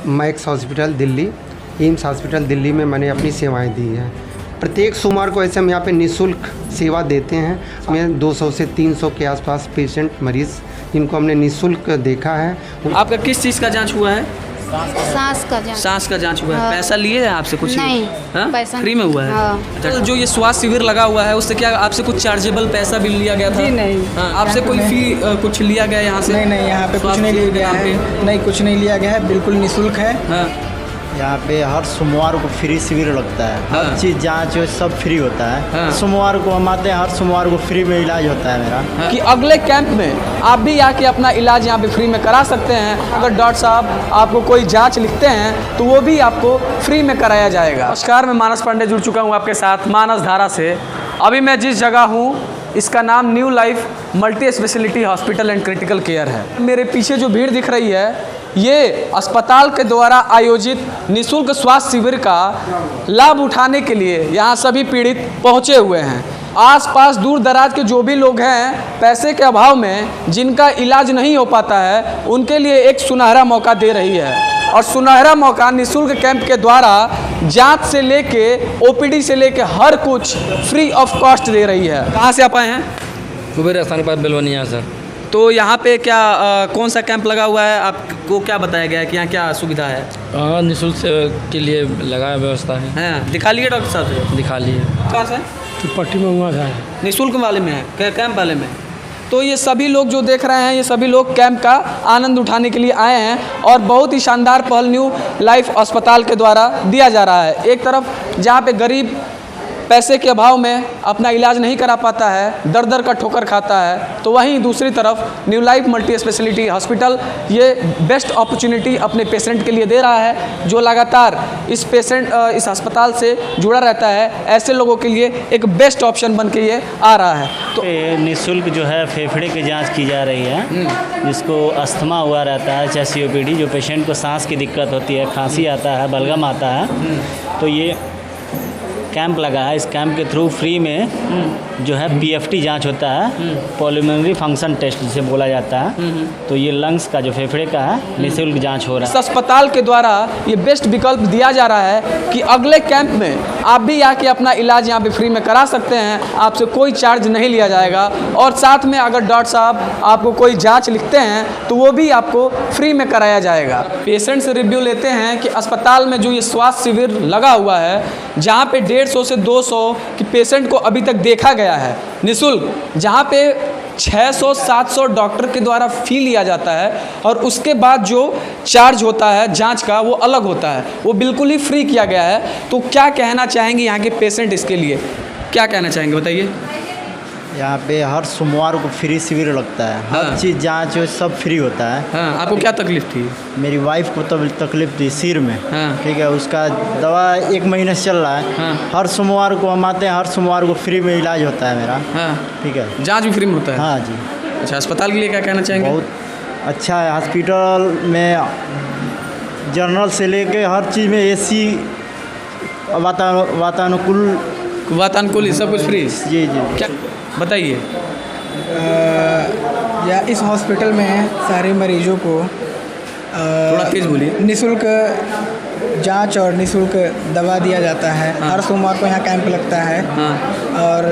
Max hospital Delhi, AIIMS hospital Delhi में मैंने अपनी सेवाएं दी हैं। प्रत्येक सोमवार को ऐसे हम यहाँ पे निःशुल्क सेवा देते हैं। इसमें 200 से 300 के आसपास पेशेंट मरीज़ जिनको हमने निःशुल्क देखा है। आपका किस चीज़ का जांच हुआ है? सांस का जांच हुआ है। पैसा लिए हैं आपसे कुछ? नहीं, पैसा फ्री में हुआ है। हाँ। तो जो ये स्वास्थ्य शिविर लगा हुआ है उससे क्या आपसे कुछ चार्जेबल पैसा भी लिया गया था? जी नहीं। आपसे कोई फी कुछ लिया गया यहाँ से? नहीं, यहाँ पे कुछ नहीं लिया गया है। नहीं, कुछ नहीं लिया गया है, बिल्कुल निःशुल्क है। यहाँ पे हर सोमवार को फ्री शिविर लगता है। हर चीज़ जांच सब फ्री होता है। सोमवार को हम आते हैं, हर सोमवार को फ्री में इलाज होता है मेरा। कि अगले कैंप में आप भी आके अपना इलाज यहाँ पे फ्री में करा सकते हैं। अगर डॉक्टर साहब आपको कोई जांच लिखते हैं तो वो भी आपको फ्री में कराया जाएगा। नमस्कार, मैं मानस पांडे जुड़ चुका हूँ आपके साथ मानस धारा से। अभी मैं जिस जगह हूँ इसका नाम new life multi speciality hospital and critical care है। मेरे पीछे जो भीड़ दिख रही है ये अस्पताल के द्वारा आयोजित निःशुल्क स्वास्थ्य शिविर का लाभ उठाने के लिए यहाँ सभी पीड़ित पहुँचे हुए हैं। आसपास दूर दराज के जो भी लोग हैं पैसे के अभाव में जिनका इलाज नहीं हो पाता है उनके लिए एक सुनहरा मौका दे रही है। और सुनहरा मौका निःशुल्क कैंप के द्वारा जांच से लेके ओपीडी से लेके हर कुछ फ्री ऑफ कॉस्ट दे रही है। कहाँ से आप आए हैं? कुबेर स्थान पर बेलवनिया सर। तो यहाँ पे क्या कौन सा कैंप लगा हुआ है? आपको क्या बताया गया है कि यहाँ क्या सुविधा है? हाँ, निःशुल्क के लिए लगाया व्यवस्था है। हाँ, दिखा लिए डॉक्टर साहब से? दिखा लिए। कहाँ से? पट्टी में हुआ था। निःशुल्क वाले में है, कैंप वाले में। तो ये सभी लोग जो देख रहे हैं ये सभी लोग कैंप का आनंद उठाने के लिए आए हैं और बहुत ही शानदार पहल न्यू लाइफ अस्पताल के द्वारा दिया जा रहा है। एक तरफ जहाँ पे गरीब पैसे के अभाव में अपना इलाज नहीं करा पाता है, दर दर का ठोकर खाता है, तो वहीं दूसरी तरफ new life multi speciality hospital ये बेस्ट अपॉर्चुनिटी अपने पेशेंट के लिए दे रहा है जो लगातार इस अस्पताल से जुड़ा रहता है। ऐसे लोगों के लिए एक बेस्ट ऑप्शन बन के ये आ रहा है। तो निःशुल्क जो है फेफड़े की जाँच की जा रही है। जिसको अस्थमा हुआ रहता है चाहे COPD, जो पेशेंट को सांस की दिक्कत होती है, खांसी आता है, बलगम आता है, तो ये कैंप लगा है। इस कैंप के थ्रू फ्री में जो है PFT जांच होता है, पल्मोनरी फंक्शन टेस्ट जिसे बोला जाता है। तो ये लंग्स का जो फेफड़े का है निःशुल्क जांच हो रहा है। इस अस्पताल के द्वारा ये बेस्ट विकल्प दिया जा रहा है कि अगले कैंप में आप भी आके अपना इलाज यहाँ पे फ्री में करा सकते हैं। आपसे कोई चार्ज नहीं लिया जाएगा और साथ में अगर डॉक्टर साहब आपको कोई जाँच लिखते हैं तो वो भी आपको फ्री में कराया जाएगा। पेशेंट से रिव्यू लेते हैं कि अस्पताल में जो ये स्वास्थ्य शिविर लगा हुआ है जहाँ पे 150 से 200 की पेशेंट को अभी तक देखा गया है निःशुल्क, जहाँ पे 600-700 डॉक्टर के द्वारा फ़ी लिया जाता है और उसके बाद जो चार्ज होता है जांच का वो अलग होता है, वो बिल्कुल ही फ्री किया गया है। तो क्या कहना चाहेंगे यहाँ के पेशेंट इसके लिए, क्या कहना चाहेंगे बताइए? यहाँ पे हर सोमवार को फ्री शिविर लगता है। हर चीज़ जांच सब फ्री होता है। हाँ, आपको क्या तकलीफ थी? मेरी वाइफ को तकलीफ थी सिर में। ठीक है, उसका दवा 1 महीने से चल रहा है। हर सोमवार को हम आते हैं, हर सोमवार को फ्री में इलाज होता है मेरा। ठीक है, जांच भी फ्री में होता है? हाँ जी। अच्छा, अस्पताल के लिए क्या कहना चाहेंगे? बहुत अच्छा है। हॉस्पिटल में जनरल से लेके हर चीज़ में AC वातानुकूल सब कुछ फ्री? जी जी। क्या बताइए? या इस हॉस्पिटल में सारे मरीजों को थोड़ा तेज बोलिए। निःशुल्क जांच और निःशुल्क दवा दिया जाता है। हर सोमवार को यहाँ कैंप लगता है। और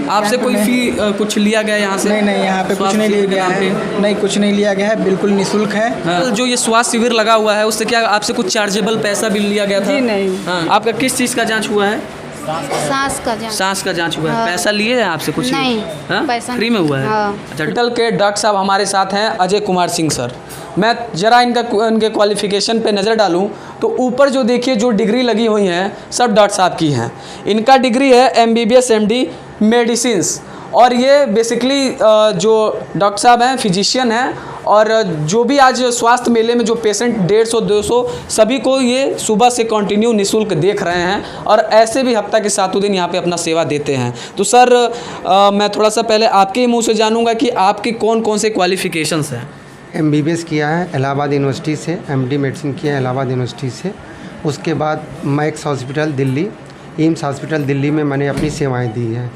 आपसे कोई फी कुछ लिया गया यहाँ से? नहीं, यहाँ पे कुछ नहीं लिया गया है। नहीं, कुछ नहीं लिया गया है, बिल्कुल निःशुल्क है। जो ये स्वास्थ्य शिविर लगा हुआ है उससे क्या आपसे कुछ चार्जेबल पैसा भी लिया गया था? जी नहीं। आपका किस चीज़ का जाँच हुआ है? सांस का जांच हुआ है। पैसा लिए हैं आपसे कुछ? नहीं, पैसा फ्री में हुआ है। अच्छा, हॉस्पिटल के डॉक्टर साहब हमारे साथ हैं अजय कुमार सिंह सर। मैं ज़रा इनके क्वालिफ़िकेशन पे नज़र डालूं तो ऊपर जो देखिए जो डिग्री लगी हुई हैं सब डॉक्टर साहब की हैं। इनका डिग्री है MBBS MD मेडिसिन्स और ये बेसिकली जो डॉक्टर साहब हैं फिजिशियन हैं और जो भी आज स्वास्थ्य मेले में जो पेशेंट 150-200 सभी को ये सुबह से कंटिन्यू निःशुल्क देख रहे हैं और ऐसे भी हफ्ता के 7 दिन यहाँ पे अपना सेवा देते हैं। तो सर मैं थोड़ा सा पहले आपके ही मुँह से जानूँगा कि आपके कौन कौन से क्वालिफ़िकेशंस हैं? MBBS किया है इलाहाबाद यूनिवर्सिटी से, MD मेडिसिन किया है इलाहाबाद यूनिवर्सिटी से। उसके बाद max hospital Delhi, AIIMS hospital Delhi में मैंने अपनी सेवाएं दी हैं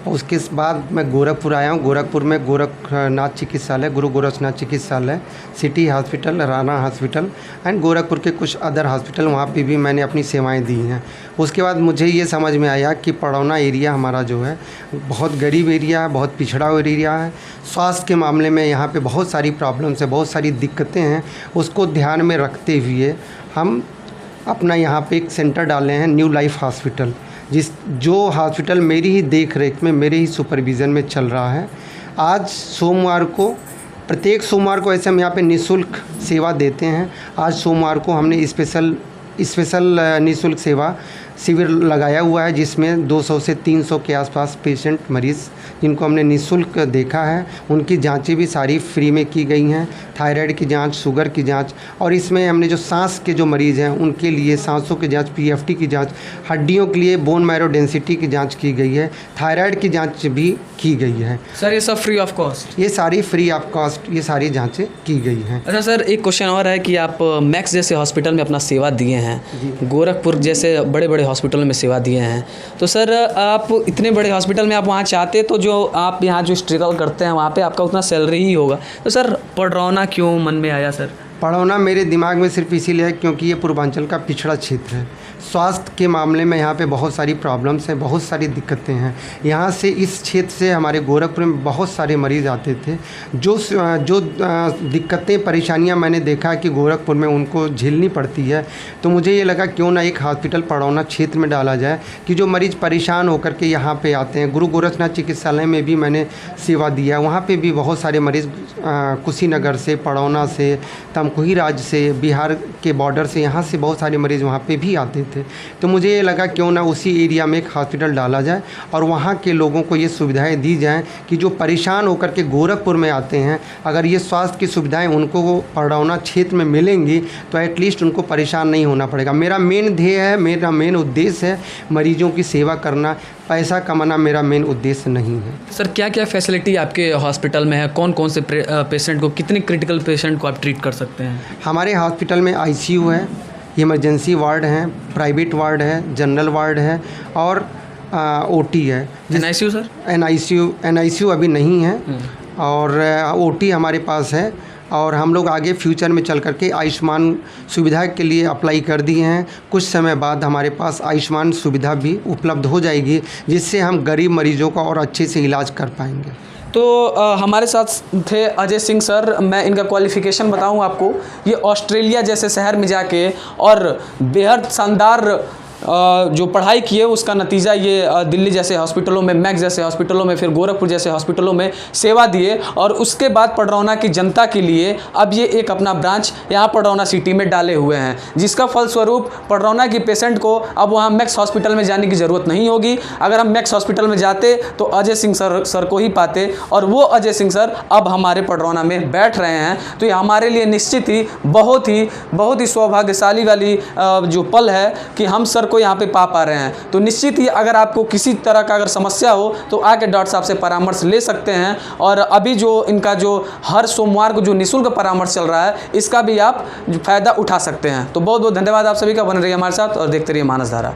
उसके बाद मैं गोरखपुर आया हूँ। गोरखपुर में गोरखनाथ चिकित्सालय, गुरु गोरखनाथ चिकित्सालय, city hospital, Rana hospital and Gorakhpur के कुछ अदर हॉस्पिटल, वहाँ पे भी मैंने अपनी सेवाएं दी हैं। उसके बाद मुझे ये समझ में आया कि पड़ौना एरिया हमारा जो है बहुत गरीब एरिया है, बहुत पिछड़ा एरिया है। स्वास्थ्य के मामले में यहाँ पे बहुत सारी प्रॉब्लम्स है, बहुत सारी दिक्कतें हैं। उसको ध्यान में रखते हुए हम अपना यहाँ पे एक सेंटर डाले हैं, न्यू लाइफ हॉस्पिटल, जो हॉस्पिटल मेरी ही देख रेख में, मेरे ही सुपरविज़न में चल रहा है। आज सोमवार को, प्रत्येक सोमवार को ऐसे हम यहाँ पे निःशुल्क सेवा देते हैं। आज सोमवार को हमने स्पेशल निःशुल्क सेवा शिविर लगाया हुआ है, जिसमें 200 से 300 के आसपास पेशेंट मरीज़ जिनको हमने निःशुल्क देखा है, उनकी जांचें भी सारी फ्री में की गई हैं। थायराइड की जांच, शुगर की जांच, और इसमें हमने जो सांस के जो मरीज़ हैं उनके लिए सांसों की जांच, पीएफटी की जांच, हड्डियों के लिए बोन मैरो डेंसिटी की जांच की गई है, थायराइड की जांच भी की गई है। सर ये सब फ्री ऑफ कॉस्ट? ये सारी फ्री ऑफ कॉस्ट, ये सारी जाँचें की गई हैं। अच्छा सर, एक क्वेश्चन और है कि आप मैक्स जैसे हॉस्पिटल में अपना सेवा दिए हैं, गोरखपुर जैसे बड़े बड़े हॉस्पिटल में सेवा दिए हैं, तो सर आप इतने बड़े हॉस्पिटल में आप वहाँ चाहते तो जो आप यहाँ जो स्ट्रगल करते हैं वहाँ पे आपका उतना सैलरी ही होगा, तो सर पड़ौना क्यों मन में आया सर? पड़ौना मेरे दिमाग में सिर्फ इसीलिए है क्योंकि ये पूर्वांचल का पिछड़ा क्षेत्र है। स्वास्थ्य के मामले में यहाँ पे बहुत सारी प्रॉब्लम्स हैं, बहुत सारी दिक्कतें हैं। यहाँ से, इस क्षेत्र से हमारे गोरखपुर में बहुत सारे मरीज़ आते थे। जो दिक्कतें, परेशानियाँ मैंने देखा कि गोरखपुर में उनको झेलनी पड़ती है, तो मुझे ये लगा क्यों ना एक हॉस्पिटल पड़ौना क्षेत्र में डाला जाए कि जो मरीज़ परेशान होकर के यहाँ पे आते हैं। गुरु गोरखनाथ चिकित्सालय में भी मैंने सेवा दिया, वहाँ पर भी बहुत सारे मरीज़ कुशीनगर से, पड़ौना से, तमकुही राज्य से, बिहार के बॉर्डर से, यहाँ से बहुत सारे मरीज़ वहाँ पे भी आते थे। तो मुझे ये लगा क्यों ना उसी एरिया में एक हॉस्पिटल डाला जाए और वहाँ के लोगों को ये सुविधाएं दी जाएं कि जो परेशान होकर के गोरखपुर में आते हैं, अगर ये स्वास्थ्य की सुविधाएं उनको पड़ौना क्षेत्र में मिलेंगी तो एटलीस्ट उनको परेशान नहीं होना पड़ेगा। मेरा मेन ध्येय है, मेरा मेन उद्देश्य है मरीजों की सेवा करना, पैसा कमाना मेरा मेन उद्देश्य नहीं है। सर क्या क्या फैसिलिटी आपके हॉस्पिटल में है? कौन कौन से पेशेंट को, कितने क्रिटिकल पेशेंट को आप ट्रीट कर सकते हैं? हमारे हॉस्पिटल में आईसीयू है, इमरजेंसी वार्ड है, प्राइवेट वार्ड है, जनरल वार्ड है और ओटी है। NICU sir? एनआईसीयू अभी नहीं है और ओटी हमारे पास है। और हम लोग आगे फ्यूचर में चल करके आयुष्मान सुविधा के लिए अप्लाई कर दिए हैं। कुछ समय बाद हमारे पास आयुष्मान सुविधा भी उपलब्ध हो जाएगी, जिससे हम गरीब मरीजों का और अच्छे से इलाज कर पाएंगे। तो हमारे साथ थे अजय सिंह सर। मैं इनका क्वालिफ़िकेशन बताऊं आपको, ये ऑस्ट्रेलिया जैसे शहर में जाके और बेहद शानदार जो पढ़ाई किए उसका नतीजा ये दिल्ली जैसे हॉस्पिटलों में, मैक्स जैसे हॉस्पिटलों में, फिर गोरखपुर जैसे हॉस्पिटलों में सेवा दिए और उसके बाद पड़रौना की जनता के लिए अब ये एक अपना ब्रांच यहाँ पड़रौना सिटी में डाले हुए हैं, जिसका फलस्वरूप पड़रौना की पेशेंट को अब वहाँ मैक्स हॉस्पिटल में जाने की ज़रूरत नहीं होगी। अगर हम मैक्स हॉस्पिटल में जाते तो अजय सिंह सर को ही पाते और वो अजय सिंह सर अब हमारे पड़रौना में बैठ रहे हैं। तो ये हमारे लिए निश्चित ही बहुत ही सौभाग्यशाली वाली जो पल है कि हम सर को यहाँ पे पा रहे हैं। तो निश्चित ही अगर आपको किसी तरह का अगर समस्या हो तो आके डॉक्टर साहब से परामर्श ले सकते हैं। और अभी जो इनका जो हर सोमवार को जो निःशुल्क परामर्श चल रहा है, इसका भी आप फ़ायदा उठा सकते हैं। तो बहुत बहुत धन्यवाद आप सभी का। बने रहिए हमारे साथ और देखते रहिए मानसधारा।